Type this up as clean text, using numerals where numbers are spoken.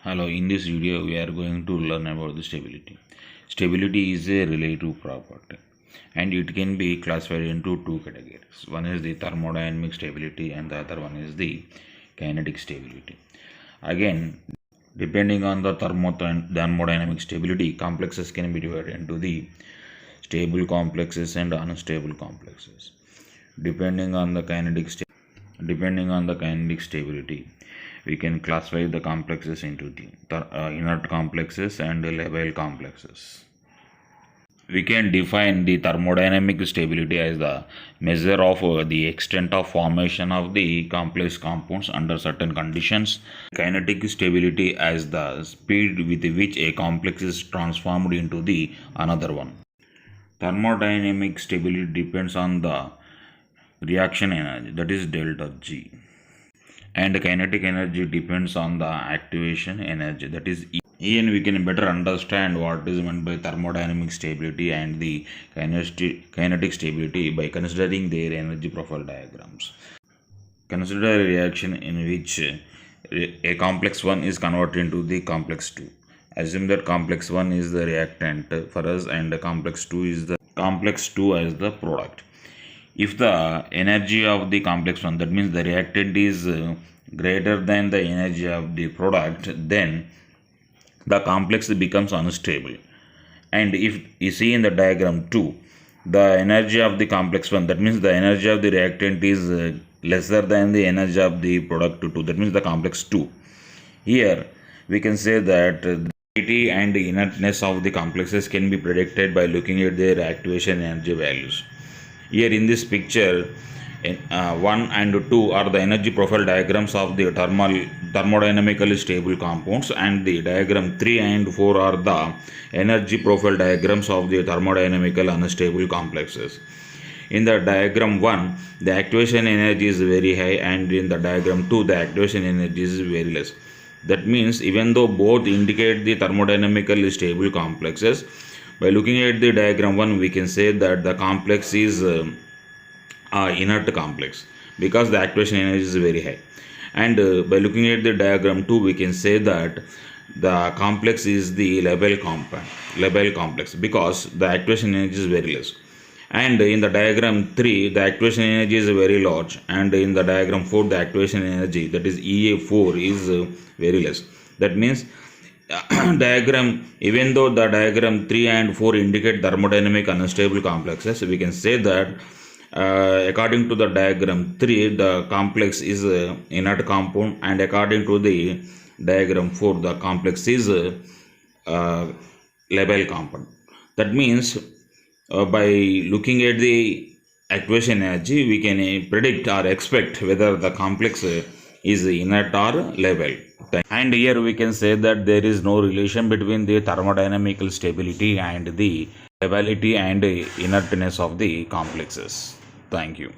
Hello, in this video we are going to learn about the stability. Stability is a relative property and it can be classified into two categories. One is the thermodynamic stability and the other one is the kinetic stability. Again, depending on the thermodynamic stability, complexes can be divided into the stable complexes and unstable complexes. Depending on the kinetic stability, we can classify the complexes into the inert complexes and labile complexes. We can define the thermodynamic stability as the measure of the extent of formation of the complex compounds under certain conditions. Kinetic stability as the speed with which a complex is transformed into the another one. Thermodynamic stability depends on the reaction energy, that is delta G. And kinetic energy depends on the activation energy, that is E. Here we can better understand what is meant by thermodynamic stability and the kinetic stability by considering their energy profile diagrams. Consider a reaction in which a complex 1 is converted into the complex 2. Assume that complex 1 is the reactant for us and the complex 2 is the as the product. If the energy of the complex 1, that means the reactant, is greater than the energy of the product, then the complex becomes unstable. And if you see in the diagram 2, the energy of the complex 1, that means the energy of the reactant, is lesser than the energy of the product 2, that means the complex 2. Here we can say that the stability and the inertness of the complexes can be predicted by looking at their activation energy values. Here in this picture, 1 and 2 are the energy profile diagrams of the thermodynamically stable compounds, and the diagram 3 and 4 are the energy profile diagrams of the thermodynamical unstable complexes. In the diagram 1, the activation energy is very high, and in the diagram 2, the activation energy is very less. That means even though both indicate the thermodynamically stable complexes, by looking at the diagram 1, we can say that the complex is inert complex because the activation energy is very high. And by looking at the diagram 2, we can say that the complex is the labile complex because the activation energy is very less. And in the diagram 3, the activation energy is very large, and in the diagram 4, the activation energy, that is EA4, is very less. That means even though the diagram 3 and 4 indicate thermodynamic unstable complexes, we can say that according to the diagram 3, the complex is inert compound, and according to the diagram 4, the complex is labile compound. That means by looking at the activation energy, we can predict or expect whether the complex is inert or labile. And here we can say that there is no relation between the thermodynamical stability and the lability and inertness of the complexes. Thank you.